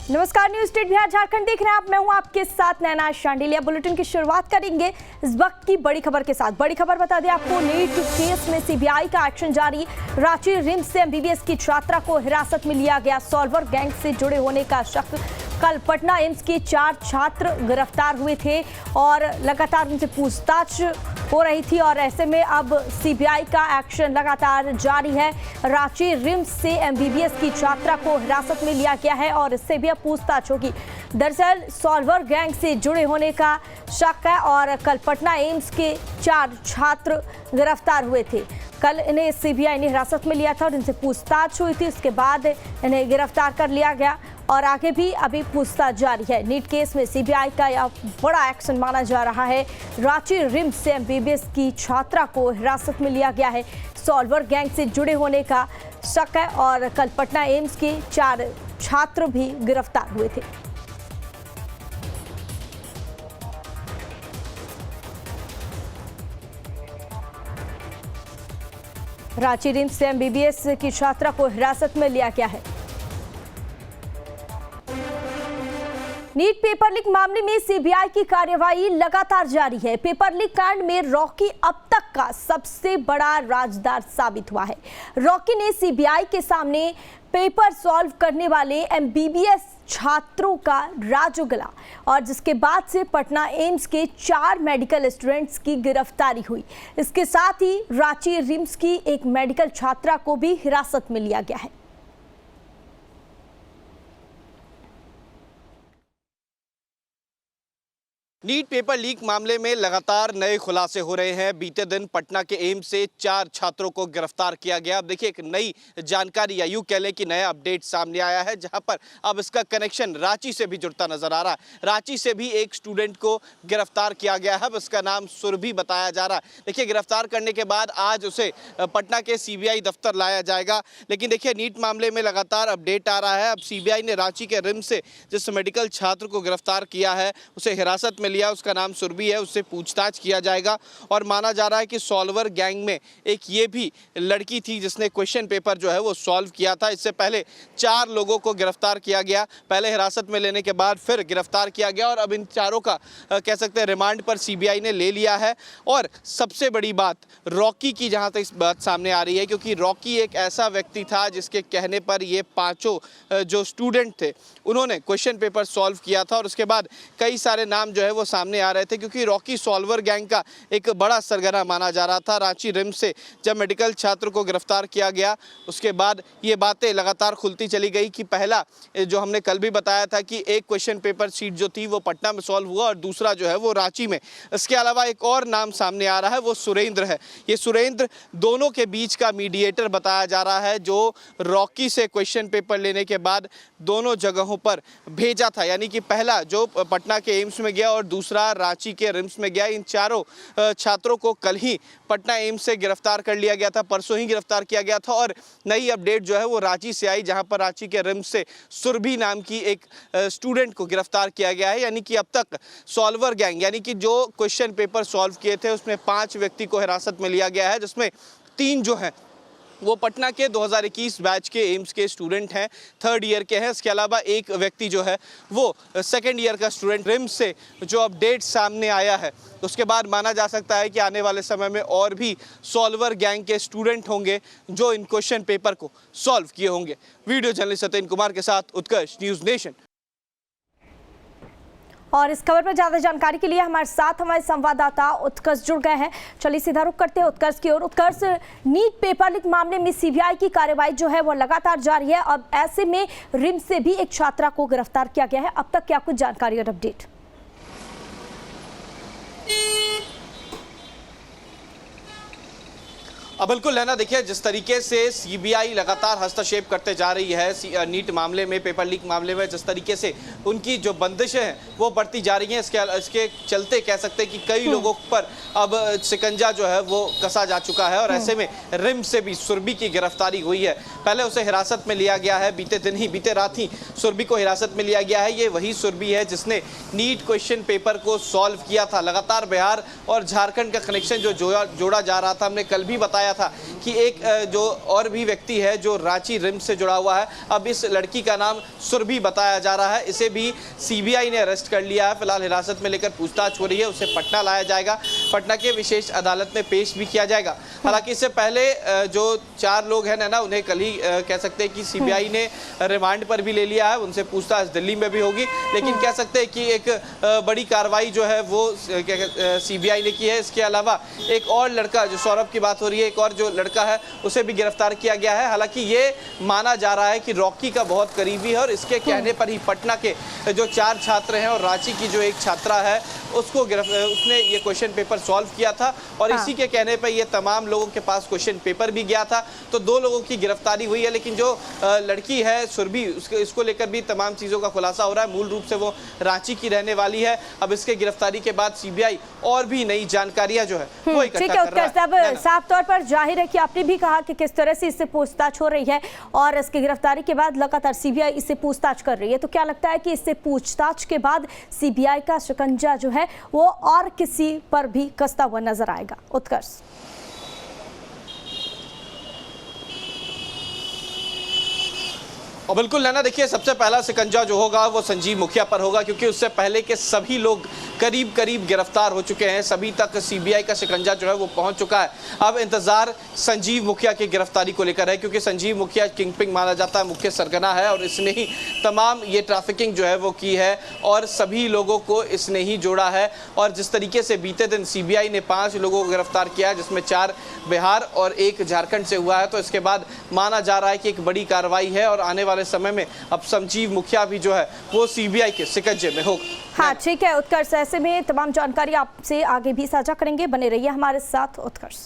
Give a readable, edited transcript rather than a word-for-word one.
नमस्कार, news state Bihar Jharkhand देख रहे हैं आप। मैं हूं आपके साथ नैना शांडिलिया। बुलेटिन की शुरुआत करेंगे इस वक्त की बड़ी खबर के साथ। बड़ी खबर बता दें आपको, नीट केस में सीबीआई का एक्शन जारी। रांची रिम्स से एमबीबीएस की छात्रा को हिरासत में लिया गया। सॉल्वर गैंग से जुड़े होने का शक। कल पटना एम्स के 4 छात्र गिरफ्तार हुए थे और लगातार उनसे पूछताछ हो रही थी और ऐसे में अब सीबीआई का एक्शन लगातार जारी है। रांची रिम्स से एमबीबीएस की छात्रा को हिरासत में लिया गया है और इससे भी अब पूछताछ होगी। दरअसल सॉल्वर गैंग से जुड़े होने का शक है और कल पटना एम्स के 4 छात्र गिरफ्तार हुए थे। कल इन्हें सीबीआई ने हिरासत में लिया था और इनसे पूछताछ हुई थी। उसके बाद इन्हें गिरफ्तार कर लिया गया और आगे भी अभी पूछताछ जारी है। नीट केस में सीबीआई का यह बड़ा एक्शन माना जा रहा है। रांची रिम्स से एमबीबीएस की छात्रा को हिरासत में लिया गया है। सॉल्वर गैंग से जुड़े होने का शक है और कल पटना एम्स के 4 छात्र भी गिरफ्तार हुए थे। रांची रिम्स से एमबीबीएस की छात्रा को हिरासत में लिया गया है। नीट पेपर लीक मामले में सीबीआई की कार्यवाही लगातार जारी है। पेपर लीक कांड में रॉकी अब तक का सबसे बड़ा राजदार साबित हुआ है। रॉकी ने सीबीआई के सामने पेपर सॉल्व करने वाले एमबीबीएस छात्रों का राज उगला और जिसके बाद से पटना एम्स के 4 मेडिकल स्टूडेंट्स की गिरफ्तारी हुई। इसके साथ ही रांची रिम्स की एक मेडिकल छात्रा को भी हिरासत में लिया गया है। नीट पेपर लीक मामले में लगातार नए खुलासे हो रहे हैं। बीते दिन पटना के एम्स से 4 छात्रों को गिरफ्तार किया गया। अब देखिए, एक नई जानकारी या यूं कह लें कि नया अपडेट सामने आया है, जहां पर अब इसका कनेक्शन रांची से भी जुड़ता नजर आ रहा है। रांची से भी एक स्टूडेंट को गिरफ्तार किया गया है। अब इसका नाम सुरभि बताया जा रहा है। देखिए, गिरफ्तार करने के बाद आज उसे पटना के सीबीआई दफ्तर लाया जाएगा। लेकिन देखिए, नीट मामले में लगातार अपडेट आ रहा है। अब सीबीआई ने रांची के रिम्स से जिस मेडिकल छात्र को गिरफ्तार किया है उसे हिरासत में लिया। उसका नाम सुरभि है। उससे पूछताछ किया जाएगा और माना जा रहा है कि सॉल्वर गैंग में एक ये भी लड़की थी जिसने क्वेश्चन पेपर जो है वो सॉल्व किया था। इससे पहले 4 लोगों को गिरफ्तार किया गया। पहले हिरासत में लेने के बाद फिर गिरफ्तार किया गया और अब इन चारों का कह सकते हैं रिमांड पर सीबीआई ने ले लिया है। और सबसे बड़ी बात रॉकी की जहां तक इस बात सामने आ रही है, क्योंकि रॉकी एक ऐसा व्यक्ति था जिसके कहने पर ये 5 जो स्टूडेंट थे उन्होंने क्वेश्चन पेपर सॉल्व किया था और उसके बाद कई सारे नाम जो है वो सामने आ रहे थे, क्योंकि रॉकी सॉल्वर गैंग का एक बड़ा सरगना माना जा रहा था। रांची रिम्स से जब मेडिकल छात्र को गिरफ्तार किया गया उसके बाद ये बातें लगातार खुलती चली गई कि पहला जो हमने कल भी बताया था कि एक क्वेश्चन पेपर शीट जो थी वो पटना में सॉल्व हुआ और दूसरा जो है वो रांची में। इसके अलावा एक और नाम सामने आ रहा है, वो सुरेंद्र है। ये सुरेंद्र दोनों के बीच का मीडिएटर बताया जा रहा है, जो रॉकी से क्वेश्चन पेपर लेने के बाद दोनों जगहों पर भेजा था। यानी कि पहला जो पटना के एम्स में गया और दूसरा रांची के रिम्स में गया। इन चारों छात्रों को कल ही पटना एम्स से गिरफ्तार कर लिया गया था, परसों ही गिरफ्तार किया गया था। और नई अपडेट जो है वो रांची से आई, जहां पर रांची के रिम्स से सुरभि नाम की एक स्टूडेंट को गिरफ्तार किया गया है। यानी कि अब तक सॉल्वर गैंग यानी कि जो क्वेश्चन पेपर सॉल्व किए थे उसमें 5 व्यक्ति को हिरासत में लिया गया है, जिसमें 3 जो हैं वो पटना के 2021 बैच के एम्स के स्टूडेंट हैं, 3rd ईयर के हैं। इसके अलावा एक व्यक्ति जो है वो 2nd ईयर का स्टूडेंट। रिम्स से जो अपडेट सामने आया है उसके बाद माना जा सकता है कि आने वाले समय में और भी सॉल्वर गैंग के स्टूडेंट होंगे जो इन क्वेश्चन पेपर को सॉल्व किए होंगे। वीडियो जर्नलिस्ट सत्येंद्र कुमार के साथ उत्कर्ष, न्यूज़ नेशन। और इस खबर पर ज्यादा जानकारी के लिए हमारे साथ हमारे संवाददाता उत्कर्ष जुड़ गए हैं। चलिए सीधा रुख करते हैं उत्कर्ष की ओर। उत्कर्ष, नीट पेपर लीक मामले में सीबीआई की कार्रवाई जो है वो लगातार जारी है। अब ऐसे में रिम्स से भी एक छात्रा को गिरफ्तार किया गया है। अब तक क्या कुछ जानकारी और अपडेट? अब बिल्कुल लेना, देखिए जिस तरीके से सीबीआई लगातार हस्तक्षेप करते जा रही है नीट मामले में, पेपर लीक मामले में, जिस तरीके से उनकी जो बंदिशें हैं वो बढ़ती जा रही हैं, इसके चलते कह सकते हैं कि कई लोगों पर अब शिकंजा जो है वो कसा जा चुका है। और ऐसे में रिम्स से भी सुरभि की गिरफ्तारी हुई है। पहले उसे हिरासत में लिया गया है, बीते रात ही सुरभि को हिरासत में लिया गया है। ये वही सुरभि है जिसने नीट क्वेश्चन पेपर को सॉल्व किया था। लगातार बिहार और झारखंड का कनेक्शन जो जोड़ा जा रहा था, हमने कल भी बताया बताया था कि एक जो और भी व्यक्ति है जो रांची रिम्स से जुड़ा हुआ है। अब इस लड़की का नाम सुरभि बताया जा रहा है। इसे भी सीबीआई ने अरेस्ट कर लिया है। फिलहाल हिरासत में लेकर पूछताछ हो रही है। उसे पटना लाया जाएगा, पटना के विशेष अदालत में पेश भी किया जाएगा। हालांकि इससे पहले जो 4 लोग हैं ना, उन्हें कल ही कह सकते हैं कि सीबीआई ने रिमांड पर भी ले लिया है। उनसे पूछताछ दिल्ली में भी होगी, लेकिन कह सकते हैं कि एक बड़ी कार्रवाई जो है वो सीबीआई ने की है। इसके अलावा एक और लड़का, जो सौरभ की बात हो रही है, एक और जो लड़का है उसे भी गिरफ्तार किया गया है। हालांकि ये माना जा रहा है कि रॉकी का बहुत करीबी है और इसके कहने पर ही पटना के जो 4 छात्र हैं और रांची की जो एक छात्रा है उसको उसने ये क्वेश्चन पेपर सॉल्व किया था और इसी के कहने पर ये तमाम लोगों के पास क्वेश्चन पेपर भी गया था। तो 2 लोगों की गिरफ्तारी हुई है, लेकिन जो लड़की है सुरभि, इसको लेकर भी तमाम चीज़ों का खुलासा हो रहा है। मूल रूप से वो रांची की रहने वाली है। अब इसके गिरफ्तारी के बाद सीबीआई और भी नई जानकारियां जो है वो इकट्ठा कर रहा है। साफ तौर पर जाहिर है कि आपने भी कहा कि किस तरह से इससे पूछताछ हो रही है और इसकी गिरफ्तारी के बाद लगातार सीबीआई इससे पूछताछ कर रही है। तो क्या लगता है कि इससे पूछताछ के बाद सीबीआई का शिकंजा जो है वो और किसी पर भी कसता हुआ नजर आएगा? उत्कर्ष। और बिल्कुल नैना, देखिए सबसे पहला शिकंजा जो होगा वो संजीव मुखिया पर होगा, क्योंकि उससे पहले के सभी लोग करीब करीब गिरफ्तार हो चुके हैं। सभी तक सीबीआई का शिकंजा जो है वो पहुंच चुका है। अब इंतजार संजीव मुखिया की गिरफ्तारी को लेकर है, क्योंकि संजीव मुखिया किंगपिन माना जाता है, मुख्य सरगना है और इसने ही तमाम ये ट्रैफिकिंग जो है वो की है और सभी लोगों को इसने ही जोड़ा है। और जिस तरीके से बीते दिन सीबीआई ने 5 लोगों को गिरफ्तार किया है, जिसमें 4 बिहार और 1 झारखंड से हुआ है, तो इसके बाद माना जा रहा है कि एक बड़ी कार्रवाई है और आने वाले समय में अब संजीव मुखिया भी जो है वो सीबीआई के शिकंजे में होगा। हाँ ठीक है उत्कर्ष, ऐसे में तमाम जानकारी आपसे आगे भी साझा करेंगे। बने रहिए हमारे साथ उत्कर्ष।